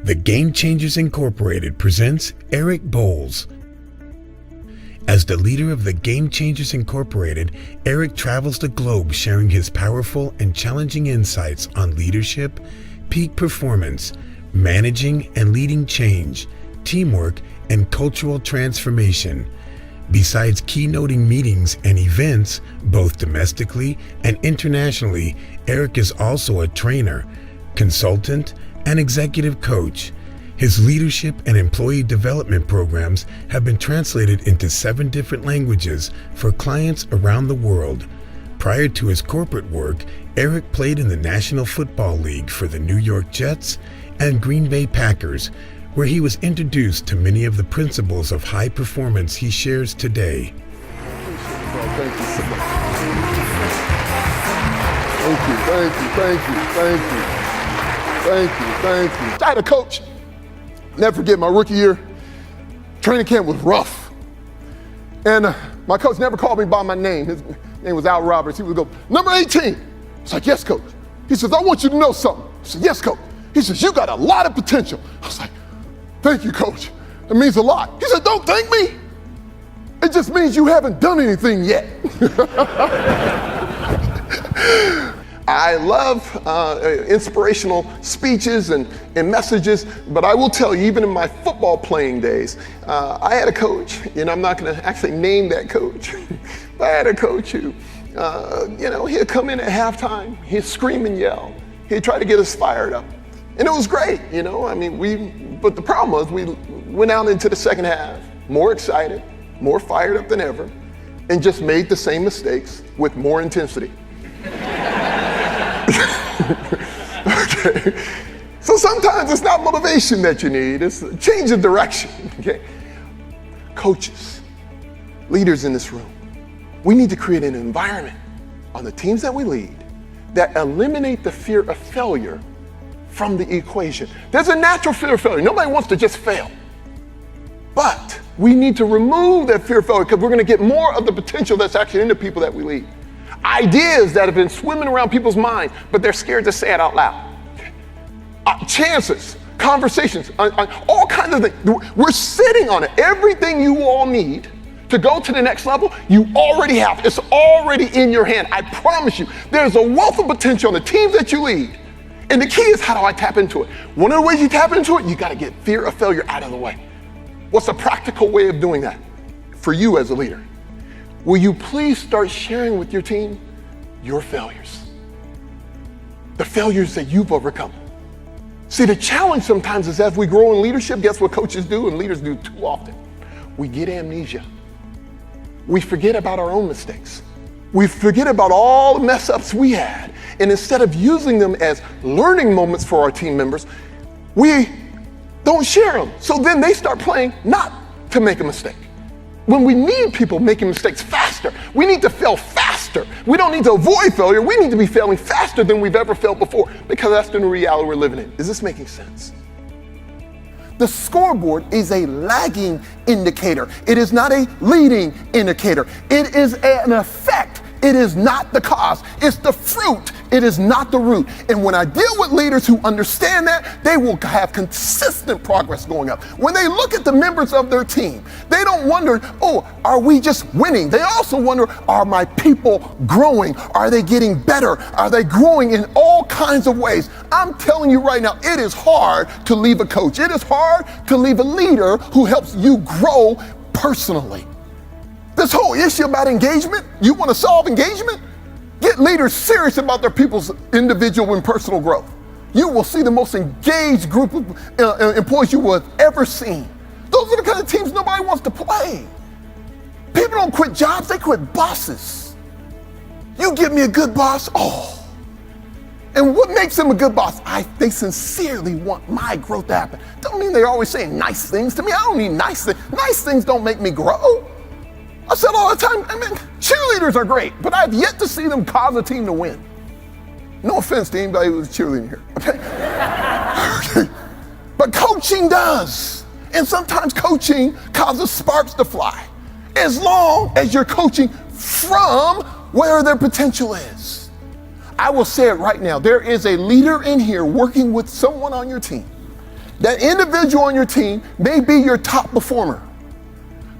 The Game Changers Incorporated presents EricBoles. As the leader of the Game Changers Incorporated, Eric travels the globe sharing his powerful and challenging insights on leadership, peak performance, managing and leading change, teamwork, and cultural transformation. Besides keynoting meetings and events, both domestically and internationally, Eric is also a trainer, consultant, and executive coach. His leadership and employee development programs have been translated into 7 different languages for clients around the world. Prior to his corporate work, Eric played in the National Football League for the New York Jets and Green Bay Packers, where he was introduced to many of the principles of high performance he shares today. Thank you so much. Thank you. I had a coach, never forget my rookie year, training camp was rough. And my coach never called me by my name. His name was Al Roberts. He would go, "Number 18. I was like, "Yes, coach." He says, "I want you to know something." I said, "Yes, coach." He says, "You got a lot of potential." I was like, "Thank you, coach. It means a lot." He said, "Don't thank me. It just means you haven't done anything yet." I love inspirational speeches and messages, but I will tell you, even in my football playing days, I had a coach, and I'm not going to actually name that coach, but I had a coach who, he'd come in at halftime, he'd scream and yell, he'd try to get us fired up. And it was great, but the problem was we went out into the second half, more excited, more fired up than ever, and just made the same mistakes with more intensity. Okay. So sometimes it's not motivation that you need, it's a change of direction. Okay. Coaches, leaders in this room, we need to create an environment on the teams that we lead that eliminate the fear of failure from the equation. There's a natural fear of failure. Nobody wants to just fail. But we need to remove that fear of failure because we're going to get more of the potential that's actually in the people that we lead. Ideas that have been swimming around people's minds, but they're scared to say it out loud. Chances, conversations, all kinds of things. We're sitting on it. Everything you all need to go to the next level, you already have. It's already in your hand. I promise you, there's a wealth of potential on the teams that you lead. And the key is, how do I tap into it? One of the ways you tap into it, you got to get fear of failure out of the way. What's a practical way of doing that for you as a leader? Will you please start sharing with your team your failures? The failures that you've overcome. See, the challenge sometimes is, as we grow in leadership, guess what coaches do and leaders do too often? We get amnesia. We forget about our own mistakes. We forget about all the mess ups we had. And instead of using them as learning moments for our team members, we don't share them. So then they start playing not to make a mistake. When we need people making mistakes faster, we need to fail faster. We don't need to avoid failure. We need to be failing faster than we've ever failed before, because that's the new reality we're living in. Is this making sense? The scoreboard is a lagging indicator. It is not a leading indicator. It is an effect. It is not the cause. It's the fruit. It is not the root. And when I deal with leaders who understand that, they will have consistent progress going up. When they look at the members of their team, they don't wonder, oh, are we just winning? They also wonder, are my people growing? Are they getting better? Are they growing in all kinds of ways? I'm telling you right now, it is hard to leave a coach. It is hard to leave a leader who helps you grow personally. This whole issue about engagement, you want to solve engagement? Get leaders serious about their people's individual and personal growth. You will see the most engaged group of employees you will have ever seen. Those are the kind of teams nobody wants to play. People don't quit jobs, they quit bosses. You give me a good boss, oh. And what makes them a good boss? They sincerely want my growth to happen. Don't mean they're always saying nice things to me. I don't need nice things. Nice things don't make me grow. I said all the time, cheerleaders are great, but I've yet to see them cause a team to win. No offense to anybody who's cheerleading here, okay? But coaching does. And sometimes coaching causes sparks to fly, as long as you're coaching from where their potential is. I will say it right now. There is a leader in here working with someone on your team. That individual on your team may be your top performer,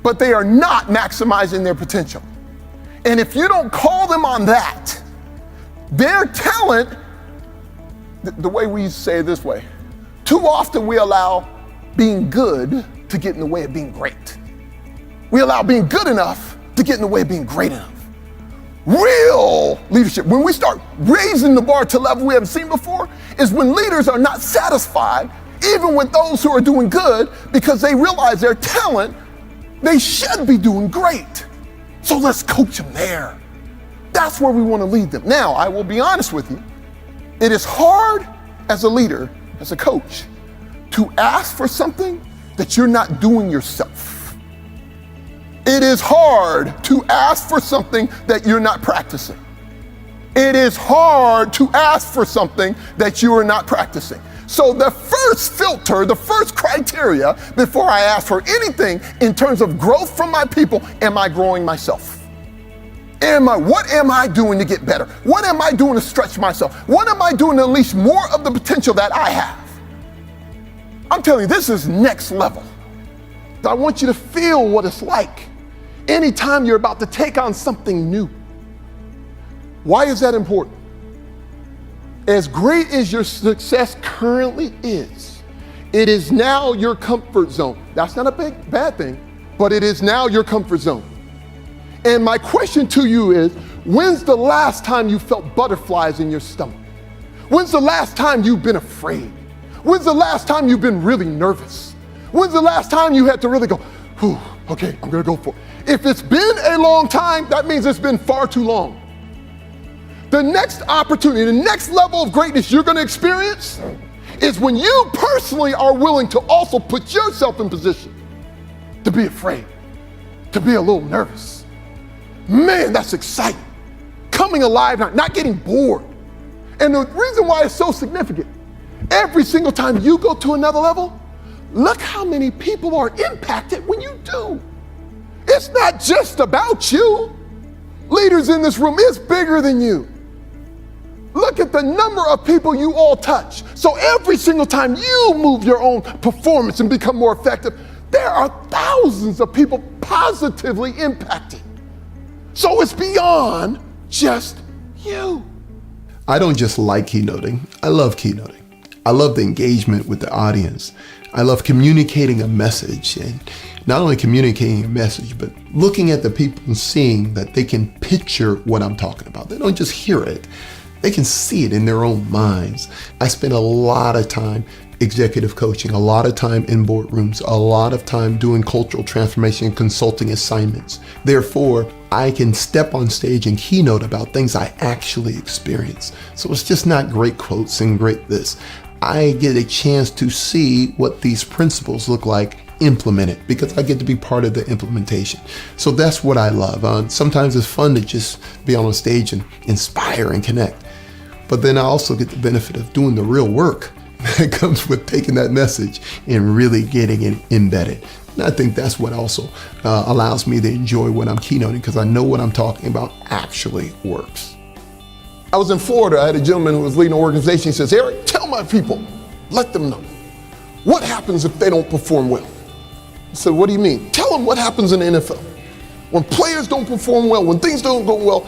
but they are not maximizing their potential. And if you don't call them on that, their talent, the way we say it this way, too often we allow being good to get in the way of being great. We allow being good enough to get in the way of being great enough. Real leadership, when we start raising the bar to a level we haven't seen before, is when leaders are not satisfied, even with those who are doing good, because they realize their talent, they should be doing great. So let's coach them there. That's where we want to lead them. Now, I will be honest with you. It is hard as a leader, as a coach, to ask for something that you're not doing yourself. It is hard to ask for something that you're not practicing. It is hard to ask for something that you are not practicing. So the first filter, the first criteria before I ask for anything in terms of growth from my people, am I growing myself? What am I doing to get better? What am I doing to stretch myself? What am I doing to unleash more of the potential that I have? I'm telling you, this is next level. I want you to feel what it's like anytime you're about to take on something new. Why is that important? As great as your success currently is, it is now your comfort zone. That's not a bad thing, but it is now your comfort zone. And my question to you is, when's the last time you felt butterflies in your stomach? When's the last time you've been afraid? When's the last time you've been really nervous? When's the last time you had to really go, whew, okay, I'm gonna go for it. If it's been a long time, that means it's been far too long. The next opportunity, the next level of greatness you're gonna experience is when you personally are willing to also put yourself in position to be afraid, to be a little nervous. Man, that's exciting. Coming alive, not getting bored. And the reason why it's so significant, every single time you go to another level, look how many people are impacted when you do. It's not just about you. Leaders in this room, it's bigger than you. Look at the number of people you all touch. So every single time you move your own performance and become more effective, there are thousands of people positively impacted. So it's beyond just you. I don't just like keynoting, I love keynoting. I love the engagement with the audience. I love communicating a message, and not only communicating a message, but looking at the people and seeing that they can picture what I'm talking about. They don't just hear it, they can see it in their own minds. I spend a lot of time executive coaching, a lot of time in boardrooms, a lot of time doing cultural transformation and consulting assignments. Therefore, I can step on stage and keynote about things I actually experience. So it's just not great quotes and great this. I get a chance to see what these principles look like implemented because I get to be part of the implementation. So that's what I love. Sometimes it's fun to just be on a stage and inspire and connect. But then I also get the benefit of doing the real work that comes with taking that message and really getting it embedded. And I think that's what also allows me to enjoy what I'm keynoting because I know what I'm talking about actually works. I was in Florida. I had a gentleman who was leading an organization. He says, Eric, tell my people, let them know. What happens if they don't perform well? I said, what do you mean? Tell them what happens in the NFL. When players don't perform well, when things don't go well,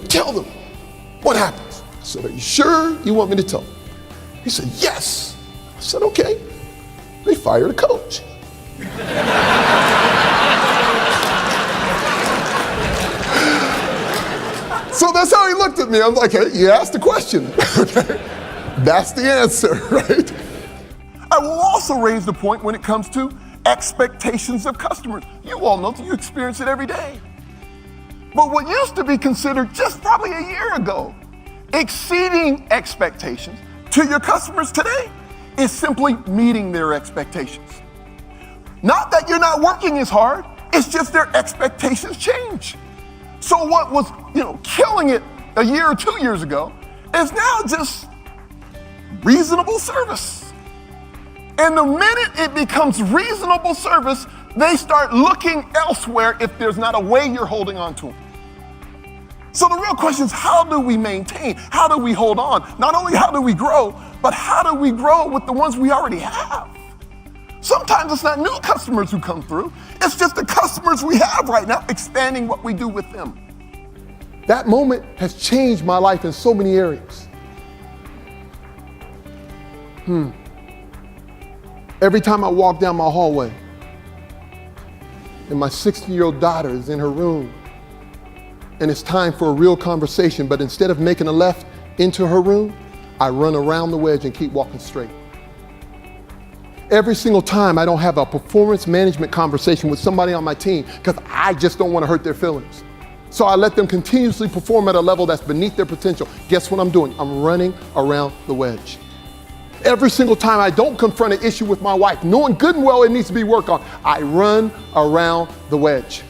tell them what happens. I said, are you sure you want me to tell them? He said, yes. I said, okay. They fired a coach. So that's how he looked at me. I'm like, hey, you asked the question. That's the answer, right? I will also raise the point when it comes to expectations of customers. You all know that you experience it every day. But what used to be considered just probably a year ago, exceeding expectations to your customers today is simply meeting their expectations. Not that you're not working as hard, it's just their expectations change. So what was, killing it a year or 2 years ago is now just reasonable service. And the minute it becomes reasonable service, they start looking elsewhere if there's not a way you're holding on to them. So the real question is, how do we maintain? How do we hold on? Not only how do we grow, but how do we grow with the ones we already have? Sometimes it's not new customers who come through. It's just the customers we have right now, expanding what we do with them. That moment has changed my life in so many areas. Every time I walk down my hallway and my 60-year-old daughter is in her room and it's time for a real conversation, but instead of making a left into her room, I run around the wedge and keep walking straight. Every single time I don't have a performance management conversation with somebody on my team because I just don't want to hurt their feelings. So I let them continuously perform at a level that's beneath their potential. Guess what I'm doing? I'm running around the wedge. Every single time I don't confront an issue with my wife, knowing good and well it needs to be worked on, I run around the wedge.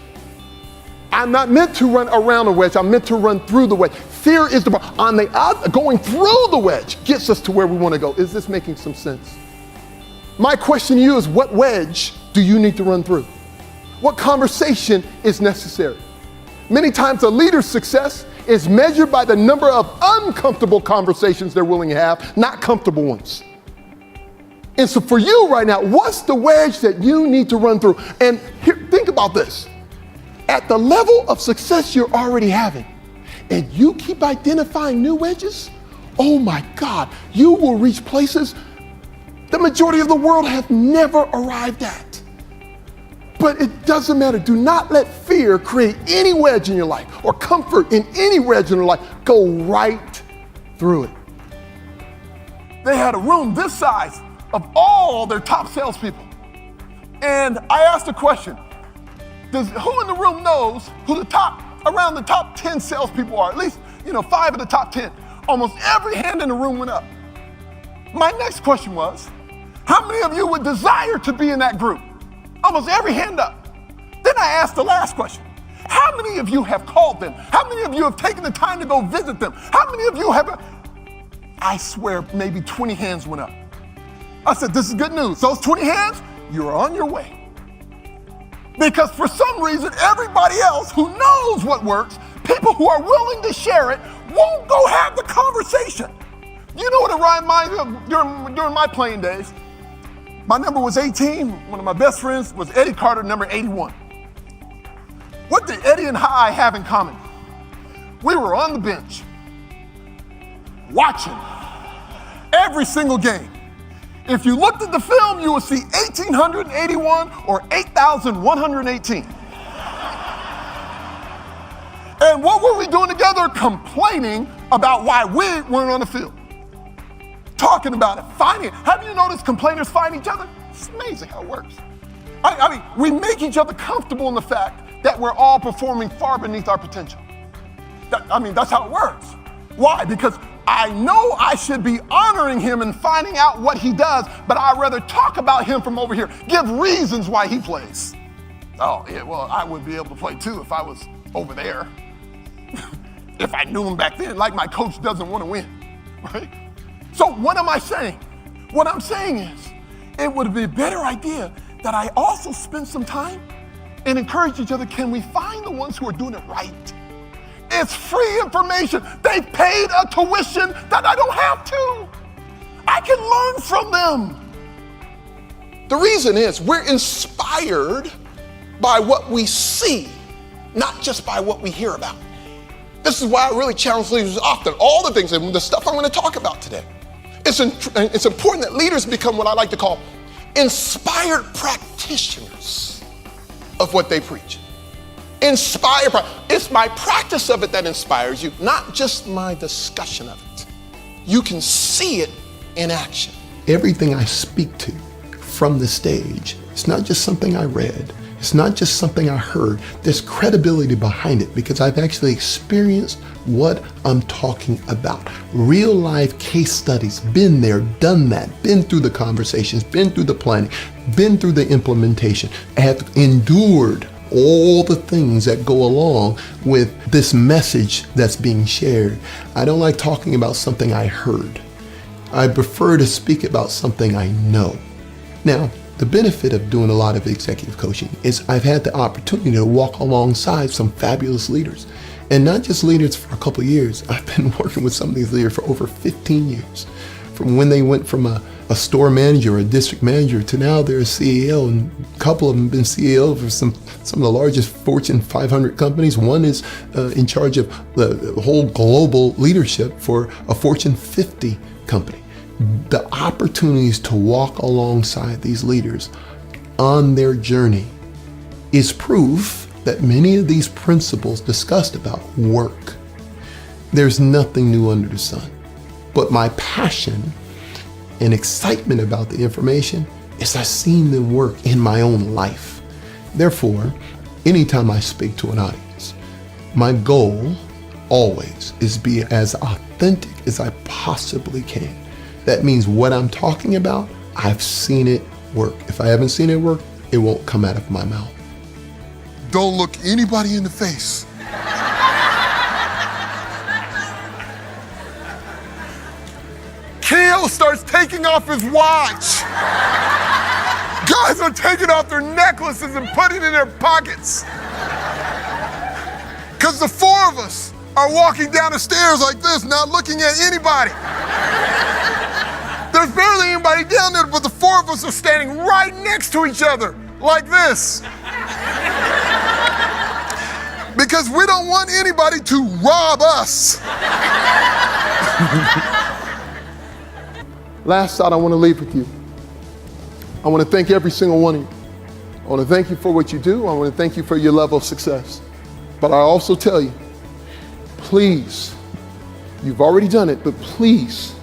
I'm not meant to run around the wedge, I'm meant to run through the wedge. Fear is going through the wedge gets us to where we want to go. Is this making some sense? My question to you is, what wedge do you need to run through? What conversation is necessary? Many times a leader's success is measured by the number of uncomfortable conversations they're willing to have, not comfortable ones. And so for you right now, what's the wedge that you need to run through? And here, think about this. At the level of success you're already having, and you keep identifying new wedges, oh my God, you will reach places the majority of the world have never arrived at. But it doesn't matter. Do not let fear create any wedge in your life or comfort in any wedge in your life. Go right through it. They had a room this size of all their top salespeople. And I asked the question, who in the room knows who around the top 10 salespeople are? At least, 5 of the top 10. Almost every hand in the room went up. My next question was, how many of you would desire to be in that group? Almost every hand up. Then I asked the last question. How many of you have called them? How many of you have taken the time to go visit them? How many of you have? I swear maybe 20 hands went up. I said, this is good news. Those 20 hands, you're on your way. Because for some reason, everybody else who knows what works, people who are willing to share it, won't go have the conversation. You know what it reminded me of during my playing days? My number was 18. One of my best friends was Eddie Carter, number 81. What did Eddie and I have in common? We were on the bench, watching every single game. If you looked at the film, you would see 1,881 or 8,118. And what were we doing together? Complaining about why we weren't on the field. Talking about it, fighting it. Have you noticed complainers fight each other? It's amazing how it works. I mean, we make each other comfortable in the fact that we're all performing far beneath our potential. That's how it works. Why? Because I know I should be honoring him and finding out what he does, but I'd rather talk about him from over here, give reasons why he plays. Oh, yeah, well, I would be able to play too if I was over there. If I knew him back then, like my coach doesn't want to win, right? So what am I saying? What I'm saying is, it would be a better idea that I also spend some time and encourage each other. Can we find the ones who are doing it right? It's free information. They paid a tuition that I don't have to. I can learn from them. The reason is we're inspired by what we see, not just by what we hear about. This is why I really challenge leaders often. All the things and the stuff I'm going to talk about today. It's important that leaders become what I like to call inspired practitioners of what they preach. It's my practice of it that inspires you, not just my discussion of it. You can see it in action. Everything I speak to from the stage, it's not just something I read. It's not just something I heard. There's credibility behind it because I've actually experienced what I'm talking about. Real life case studies, been there, done that, been through the conversations, been through the planning, been through the implementation, have endured all the things that go along with this message that's being shared. I don't like talking about something I heard. I prefer to speak about something I know. Now, the benefit of doing a lot of executive coaching is I've had the opportunity to walk alongside some fabulous leaders. And not just leaders for a couple of years. I've been working with some of these leaders for over 15 years. From when they went from a store manager or a district manager to now they're a CEO, and a couple of them have been CEO for some of the largest Fortune 500 companies. One is in charge of the whole global leadership for a Fortune 50 company. The opportunities to walk alongside these leaders on their journey is proof that many of these principles discussed about work. There's nothing new under the sun. But my passion and excitement about the information is I've seen them work in my own life. Therefore, anytime I speak to an audience, my goal always is to be as authentic as I possibly can. That means what I'm talking about, I've seen it work. If I haven't seen it work, it won't come out of my mouth. Don't look anybody in the face. Kale starts taking off his watch. Guys are taking off their necklaces and putting it in their pockets. Because the four of us are walking down the stairs like this, not looking at anybody. There's barely anybody down there, but the four of us are standing right next to each other, like this. Because we don't want anybody to rob us. Last thought I want to leave with you. I want to thank every single one of you. I want to thank you for what you do. I want to thank you for your level of success. But I also tell you, please, you've already done it, but please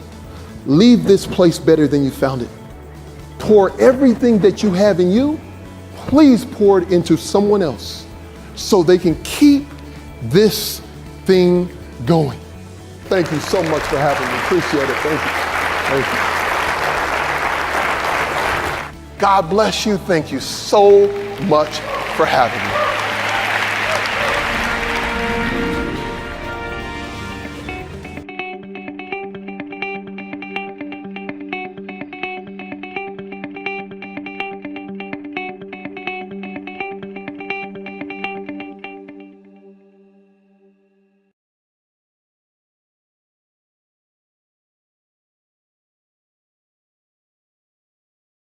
leave this place better than you found it. Pour everything that you have in you, please pour it into someone else so they can keep this thing going. Thank you so much for having me. Appreciate it. Thank you. Thank you. God bless you. Thank you so much for having me.